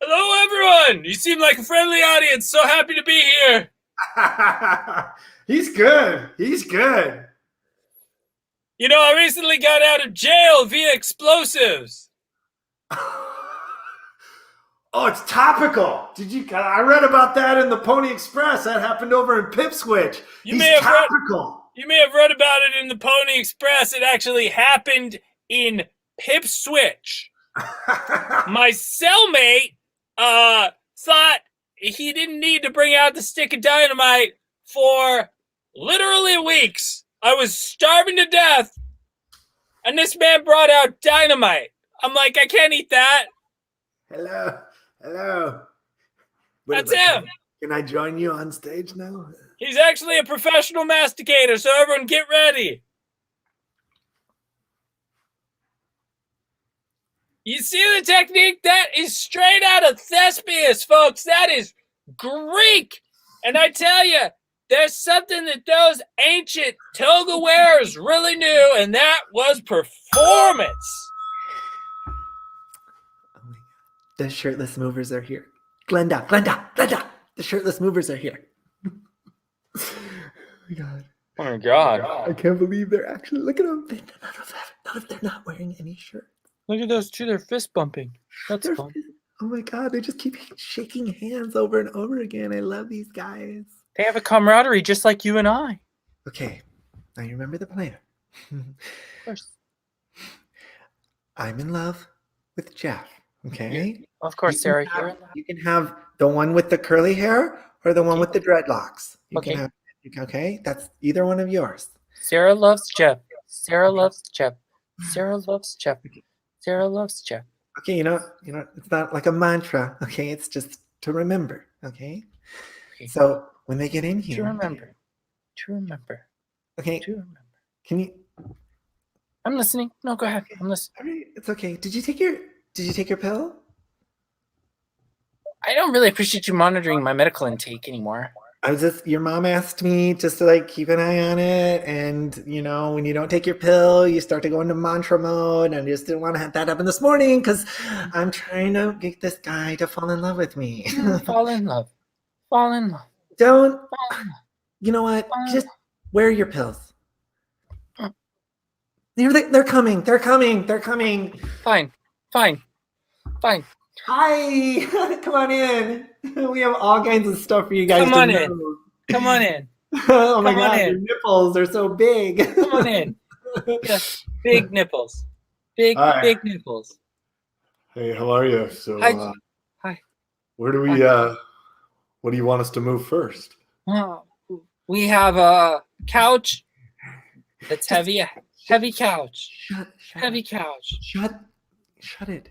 Hello, everyone! You seem like a friendly audience. So happy to be here. He's good. He's good. You know, I recently got out of jail via explosives. Oh, it's topical. I read about that in the Pony Express. That happened over in Pipswich. You He's may have topical. You may have read about it in the Pony Express. It actually happened in Pipswich. My cellmate thought he didn't need to bring out the stick of dynamite for literally weeks. I was starving to death, and this man brought out dynamite. I'm like, I can't eat that. Hello. That's him. Can I join you on stage now? He's actually a professional masticator, so everyone get ready. You see the technique? That is straight out of Thespius, folks. That is Greek. And I tell you, there's something that those ancient toga wearers really knew, and that was performance. Oh my God. The shirtless movers are here. Glenda. The shirtless movers are here. Oh my God. Oh my God. I can't believe they're actually, look at them. None of them not wearing any shirts. Look at those two, they're fist bumping. That's They're fun. Oh my God, they just keep shaking hands over and over again. I love these guys. They have a camaraderie just like you and I. Okay, now you remember the plan. Of course. I'm in love with Jeff, okay? Of course, Sarah. You can have the one with the curly hair or the one with the dreadlocks. Okay, that's either one of yours. Sarah loves Jeff. Sarah loves Jeff. Sarah loves Jeff. Sarah loves Jeff. Okay, you know, it's not like a mantra, okay? It's just to remember, okay? So when they get in here, To remember. Okay, To remember. can you? I'm listening. No, go ahead. I'm listening. All right, it's okay. Did you take your pill? I don't really appreciate you monitoring my medical intake anymore. Your mom asked me just to like keep an eye on it, and you know, when you don't take your pill, you start to go into mantra mode, and I just didn't want to have that happen this morning because I'm trying to get this guy to fall in love with me. Fall in love. Fall in love. Don't. You know what? Just wear your pills. They're coming. They're coming. Fine. Hi, come on in. We have all kinds of stuff for you guys Come to on know. in. Come on in. Oh my Come on God, in. your nipples are so big. Come on in. Yeah. Big nipples. Big nipples. Hey, how are you? So, Hi. Hi. where do we? What do you want us to move first? We have a couch that's heavy. Heavy couch. Heavy couch. Shut it.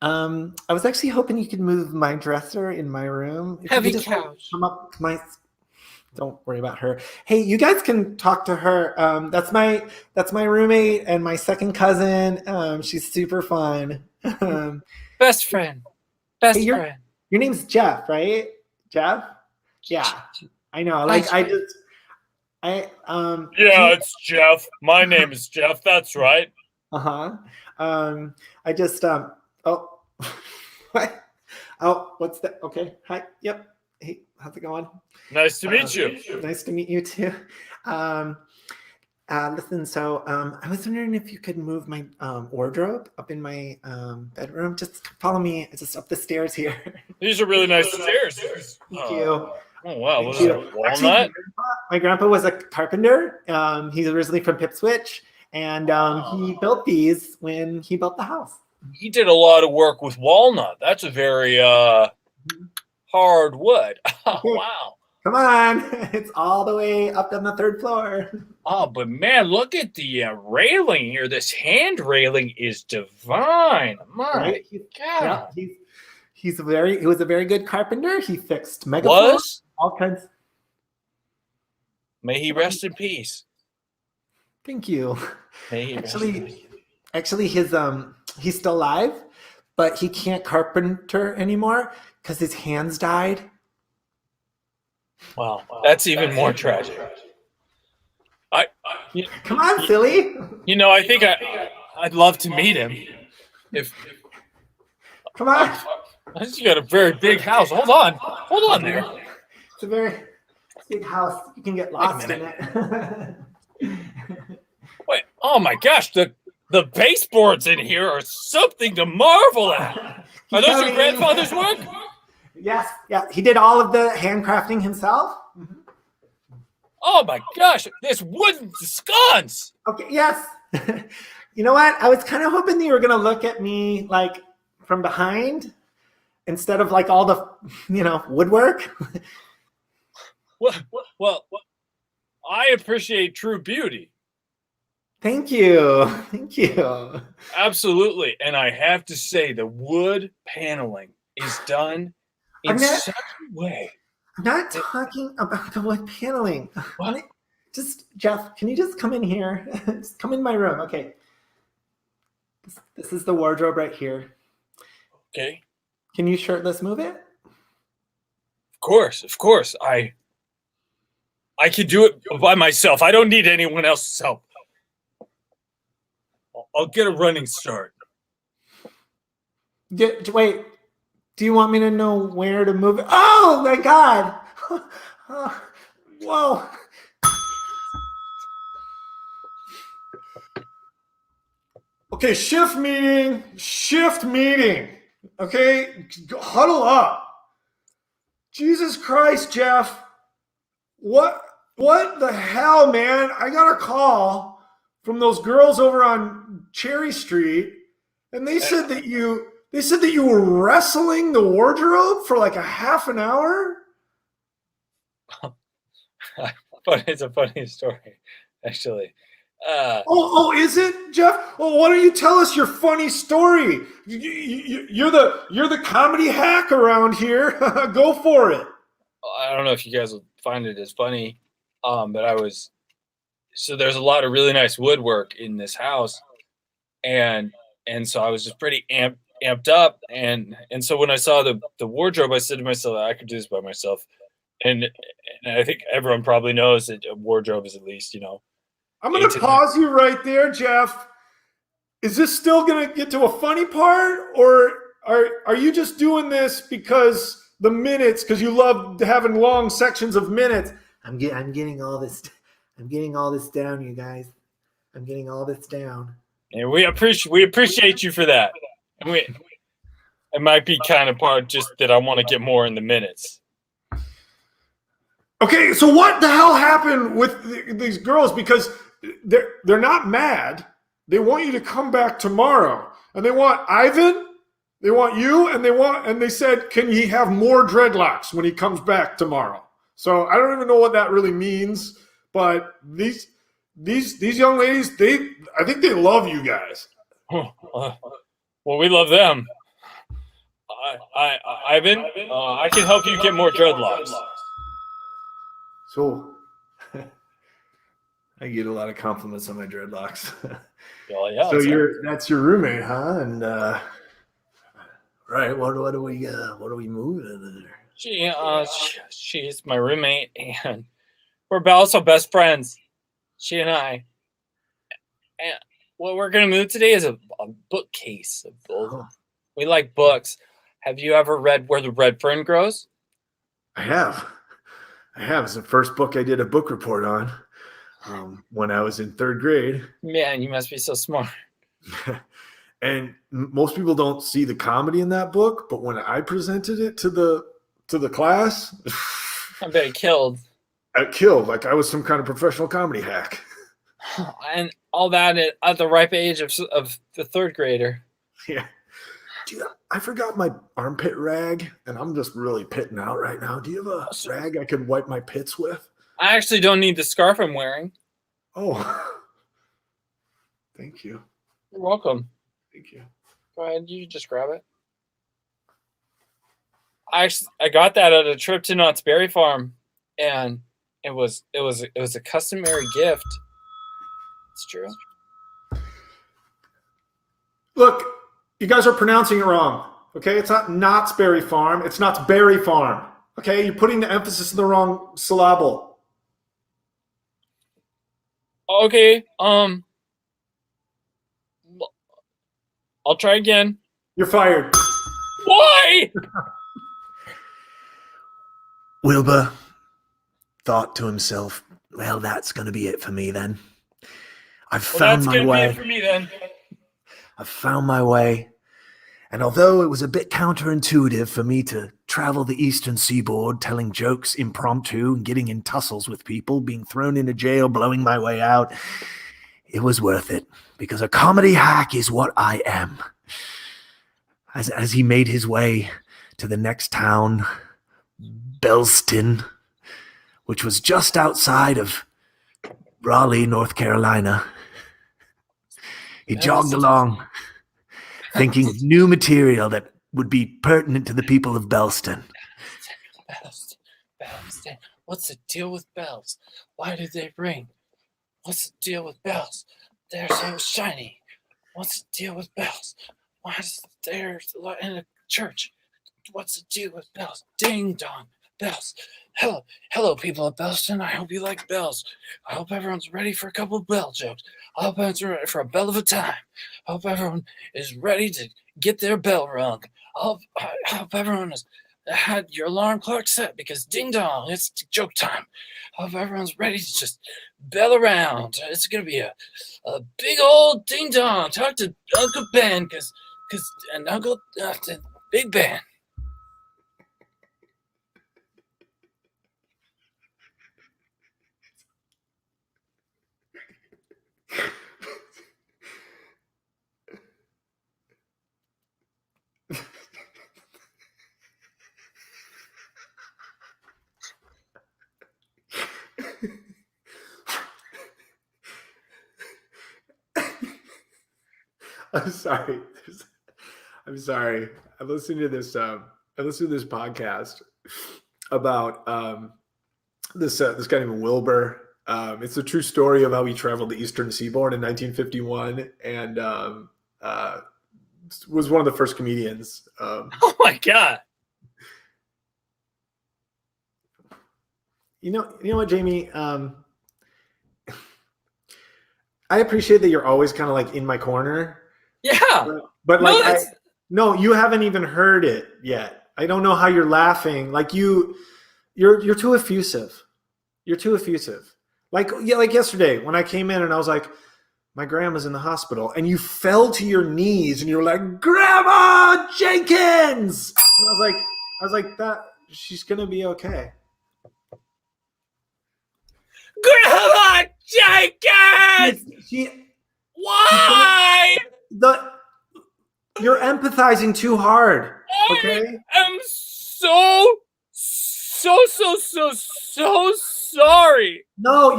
I was actually hoping you could move my dresser in my room. If Heavy you could just, like, couch. come up to my. Don't worry about her. Hey, you guys can talk to her. That's my roommate and my second cousin. She's super fun. Best friend. Best Hey, friend. Your name's Jeff, right? Jeff? Yeah. I know. Like Yeah, it's Jeff. My name is Jeff. That's right. I just oh what? Oh, what's that? Okay. Hi. Yep. Hey, how's it going? Nice to meet you. Nice to meet you too. Listen, so I was wondering if you could move my wardrobe up in my bedroom. Just follow me. It's just up the stairs here. These are really nice stairs. Thank you. Oh wow, Thank was you. it Actually, walnut? my grandpa was a carpenter. He's originally from Ipswich, and he built these when he built the house. He did a lot of work with walnut. That's a very hard wood. Oh, wow. Come on, it's all the way up on the 3rd floor. Oh, but man, look at the railing here. This hand railing is divine. My Right? God. Yeah, he was a very good carpenter. He fixed megaphones, all kinds. May he rest in peace. Thank you. May he rest in peace. Actually, he's still alive, but he can't carpenter anymore because his hands died. Wow, that's even more tragic. Come on, silly. You know, I think I'd love to meet him. If Come on. you got a very big house. Hold on there. It's a very big house. You can get lost in it. Wait, oh my gosh, the baseboards in here are something to marvel at. Are those your grandfather's work? Yes, yeah. He did all of the handcrafting himself. Oh my gosh, this wooden sconce. Okay, yes. You know what? I was kind of hoping that you were going to look at me like from behind instead of like all the, woodwork. Well, I appreciate true beauty. Thank you. Thank you. Absolutely. And I have to say, the wood paneling is done in such a way. I'm not talking about the wood paneling. What? Jeff, can you just come in here? Just come in my room. Okay. This is the wardrobe right here. Okay. Can you shirtless move it? Of course. I can do it by myself. I don't need anyone else's help. I'll get a running start. Wait. Do you want me to know where to move it? Oh my God! Whoa! Okay, shift meeting. Okay, huddle up. Jesus Christ, Jeff. What the hell, man? I got a call from those girls over on Cherry Street, and they said that you were wrestling the wardrobe for like a half an hour. But it's a funny story, actually. Is it, Jeff? Well, why don't you tell us your funny story? You're the comedy hack around here. Go for it. I don't know if you guys will find it as funny, but so there's a lot of really nice woodwork in this house, and so I was just pretty amped up, and so when I saw the wardrobe, I said to myself, I could do this by myself, and I think everyone probably knows that a wardrobe is at least, I'm going to pause you right there, Jeff. Is this still going to get to a funny part, or are you just doing this because the minutes, because you love having long sections of minutes? I'm getting all this down, you guys. I'm getting all this down. And we appreciate you for that. It might be kind of part just that I want to get more in the minutes. Okay, so what the hell happened with these girls? Because they're not mad. They want you to come back tomorrow, and they want Ivan. They want you, and they said, can he have more dreadlocks when he comes back tomorrow? So I don't even know what that really means, but these young ladies, I think they love you guys. Well, we love them. Ivan, I can help you get more dreadlocks. So I get a lot of compliments on my dreadlocks. Well, yeah. So that's your roommate, huh? And right, what are we moving there? She's my roommate, and we're also best friends. She and I. And what we're gonna move today is a bookcase. We like books. Have you ever read Where the Red Fern Grows? I have. It's the first book I did a book report on. when I was in third grade. Man, you must be so smart. And most people don't see the comedy in that book, but when I presented it to the class, I bet it killed. I killed like I was some kind of professional comedy hack. And all that at the ripe age of the third grader. Yeah. Dude, I forgot my armpit rag, and I'm just really pitting out right now. Do you have a rag I could wipe my pits with? I actually don't need the scarf I'm wearing. Oh. Thank you. You're welcome. Thank you. Go ahead, you just grab it. I got that at a trip to Knott's Berry Farm, and it was a customary gift. It's true. Look, you guys are pronouncing it wrong. Okay, it's not Knott's Berry Farm. It's Knott's Berry Farm. Okay, you're putting the emphasis in the wrong syllable. Okay, I'll try again. You're fired. Why? Wilbur thought to himself, well, that's going to be it for me then. I've found my way. Be it for me then. I've found my way. And although it was a bit counterintuitive for me to travel the eastern seaboard, telling jokes impromptu and getting in tussles with people, being thrown into jail, blowing my way out, it was worth it, because a comedy hack is what I am. As he made his way to the next town, Bellston, which was just outside of Raleigh, North Carolina, he jogged along, thinking of new material that would be pertinent to the people of Bellston. Bellston. What's the deal with bells? Why do they ring? What's the deal with bells? They're so shiny. What's the deal with bells? Why is there in a church? What's the deal with bells? Ding dong, bells. Hello, people of Bellston. I hope you like bells. I hope everyone's ready for a couple of bell jokes. I hope everyone's ready for a bell of a time. I hope everyone is ready to get their bell rung. I hope everyone has had your alarm clock set, because ding dong, it's joke time. I hope everyone's ready to just bell around. It's gonna be a big old ding dong. Talk to Uncle Ben, and Uncle Big Ben. I'm sorry. I'm sorry. I listened to this. I listened to this podcast about this guy named Wilbur. It's a true story of how he traveled the Eastern Seaboard in 1951, and was one of the first comedians. Oh my God! You know what, Jamie? I appreciate that you're always kind of like in my corner. Yeah, but like, no, you haven't even heard it yet. I don't know how you're laughing. Like you're too effusive. You're too effusive. Like yesterday when I came in and I was like, my grandma's in the hospital, and you fell to your knees and you were like, Grandma Jenkins. And I was like that. She's gonna be okay. Grandma Jenkins. Why? You're empathizing too hard. Okay. I am so sorry. No,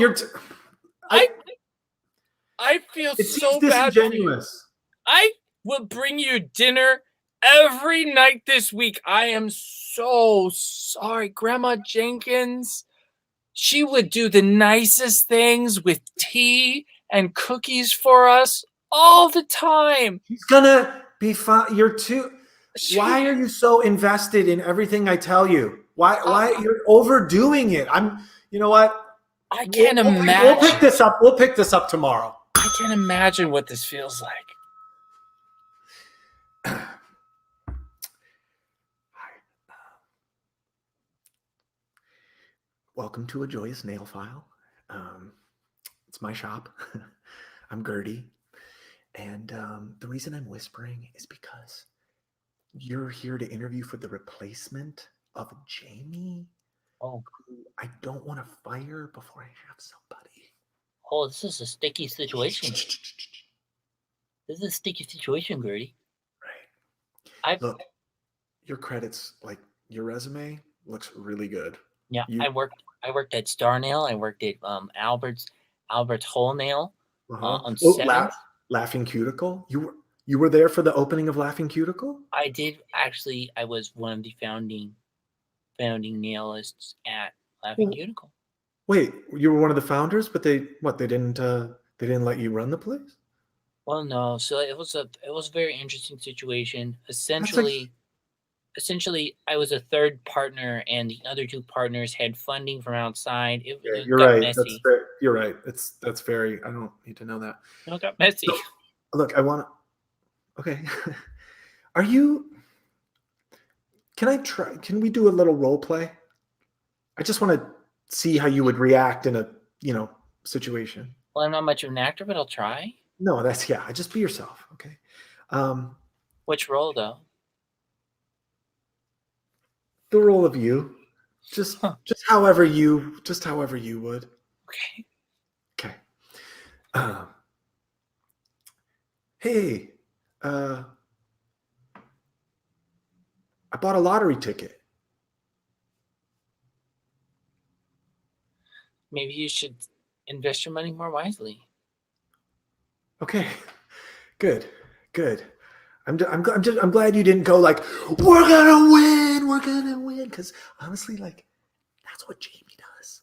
I feel it so seems bad. disingenuous. I will bring you dinner every night this week. I am so sorry, Grandma Jenkins. She would do the nicest things with tea and cookies for us all the time. She's gonna be fine. Why are you so invested in everything I tell you? Why you're overdoing it? You know what? I can't imagine. We'll pick this up. We'll pick this up tomorrow. I can't imagine what this feels like. Welcome to a Joyous Nail-file. It's my shop. I'm Gertie. And the reason I'm whispering is because you're here to interview for the replacement of Jamie, Oh, who I don't want to fire before I have somebody. oh, this is a sticky situation. This is a sticky situation, Gertie. Right. Look, your credits, like your resume, looks really good. Yeah, I worked at Star Nail. I worked at Albert's Whole Nail on Oh, 7th. Laughing Cuticle. You were there for the opening of Laughing Cuticle? I did actually. I was one of the founding nailists at Laughing Cuticle. Wait, you were one of the founders, but they didn't let you run the place? Well, no. So it was a very interesting situation. Essentially, I was a third partner, and the other two partners had funding from outside. It You're got right. messy. You're right. That's very. I don't need to know that. It got messy. So, look, I want to. Okay. Are you? Can I try? Can we do a little role play? I just want to see how you would react in a situation. Well, I'm not much of an actor, but I'll try. No, just be yourself, okay? Which role, though? The role of you, just however you would. Okay. Okay. Hey, I bought a lottery ticket. Maybe you should invest your money more wisely. Okay, good. I'm glad you didn't go like, we're gonna win, because honestly, like, that's what Jamie does,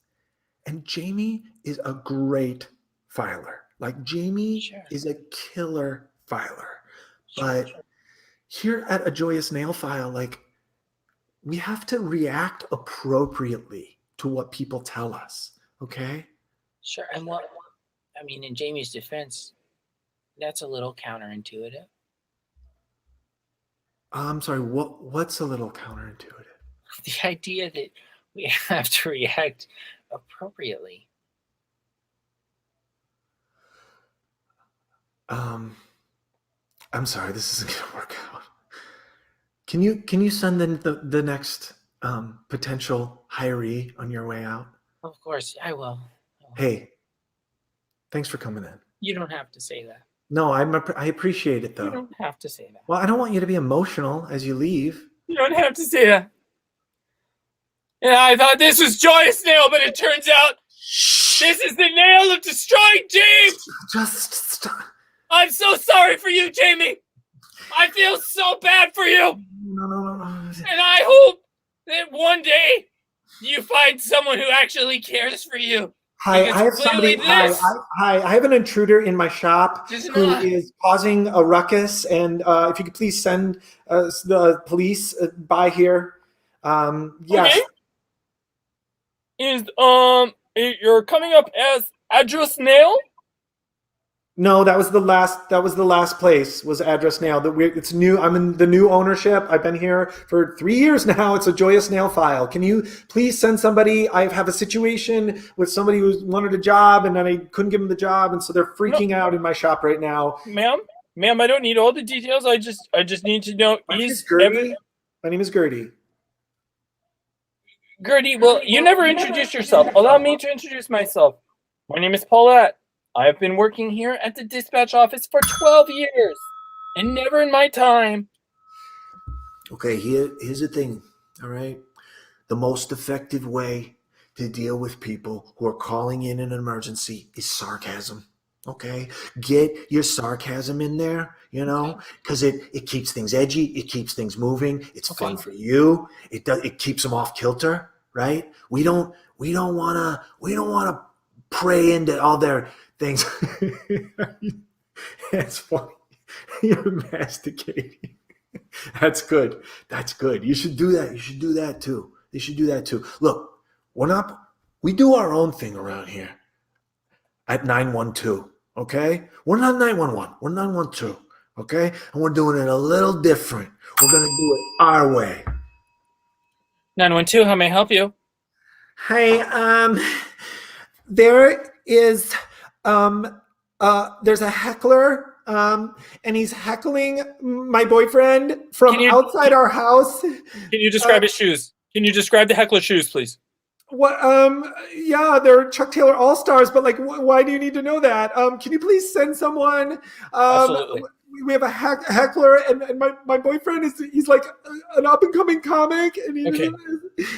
and Jamie is a great filer. Like, Jamie is a killer filer, but here at A Joyous Nail-file, like, we have to react appropriately to what people tell us. Okay. Sure. And in Jamie's defense, that's a little counterintuitive. I'm sorry, what's a little counterintuitive? The idea that we have to react appropriately. I'm sorry, this isn't gonna work out. Can you send the next potential hiree on your way out? Of course, I will. Hey, thanks for coming in. You don't have to say that. No, I appreciate it, though. You don't have to say that. Well, I don't want you to be emotional as you leave. You don't have to say that. Yeah, I thought this was Joyous Nail, but it turns out this is the nail of destroying James! Just stop. I'm so sorry for you, Jamie! I feel so bad for you! No. And I hope that one day you find someone who actually cares for you. Hi, I have somebody. Hi, I have an intruder in my shop who is causing a ruckus, and if you could please send the police by here. Yes. Okay. You're coming up as Address Nail? No, that was the last place, was Address Nail. It's new. I'm in the new ownership. I've been here for 3 years now. It's A Joyous Nail-file. Can you please send somebody? I have a situation with somebody who wanted a job, and then I couldn't give them the job, and so they're freaking out in my shop right now. Ma'am, I don't need all the details. I just need to know. My name is Gertie. My name is Gertie. Gertie, well, you never introduced yourself. Allow me to introduce myself. My name is Paulette. I have been working here at the dispatch office for 12 years, and never in my time. Okay, here's the thing, all right? The most effective way to deal with people who are calling in an emergency is sarcasm, okay? Get your sarcasm in there, because it keeps things edgy, it keeps things moving, it's fun for you, it keeps them off kilter, right? We don't want to pray into all their things. That's funny. You're masticating. That's good. You should do that. You should do that too. They should do that too. Look, we do our own thing around here at 912, okay? We're not 911. We're 912, okay? And we're doing it a little different. We're going to do it our way. 912, how may I help you? Hey, there is There's a heckler, and he's heckling my boyfriend from outside our house. Can you describe his shoes? Can you describe the heckler's shoes, please? What? Yeah, they're Chuck Taylor All Stars, but like, why do you need to know that? Can you please send someone? Absolutely. We have a heckler, and my boyfriend he's like an up and coming comic, and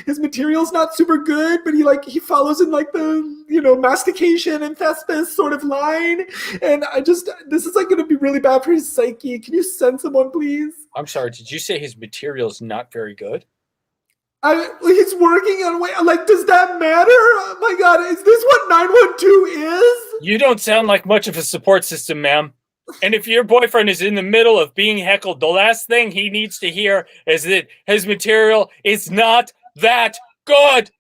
his material's not super good, but he follows in like the mastication and thespis sort of line, and this is like going to be really bad for his psyche. Can you send someone, please? I'm sorry. Did you say his material's not very good? He's working on way. Like, does that matter? Oh my God, is this what 912 is? You don't sound like much of a support system, ma'am. And if your boyfriend is in the middle of being heckled, the last thing he needs to hear is that his material is not that good.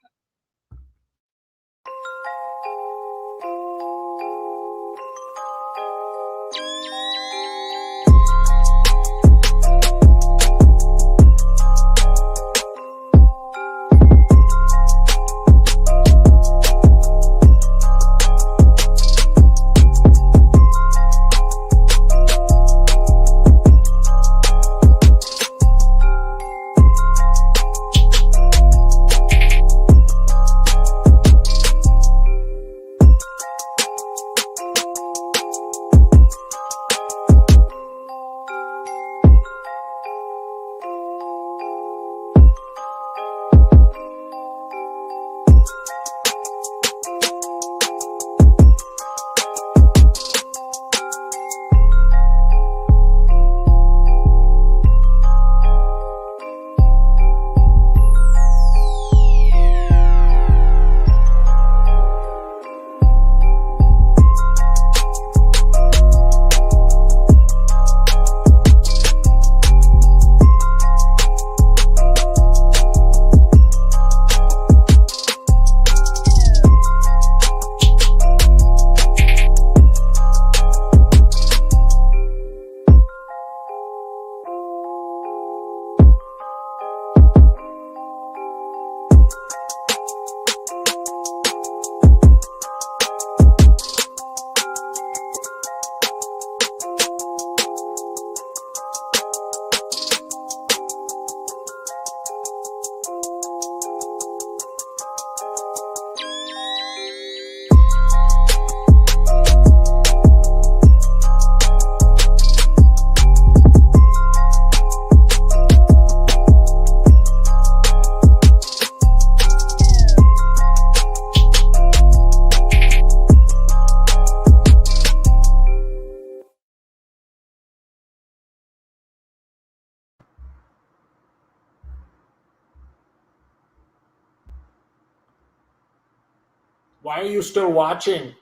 Why are you still watching?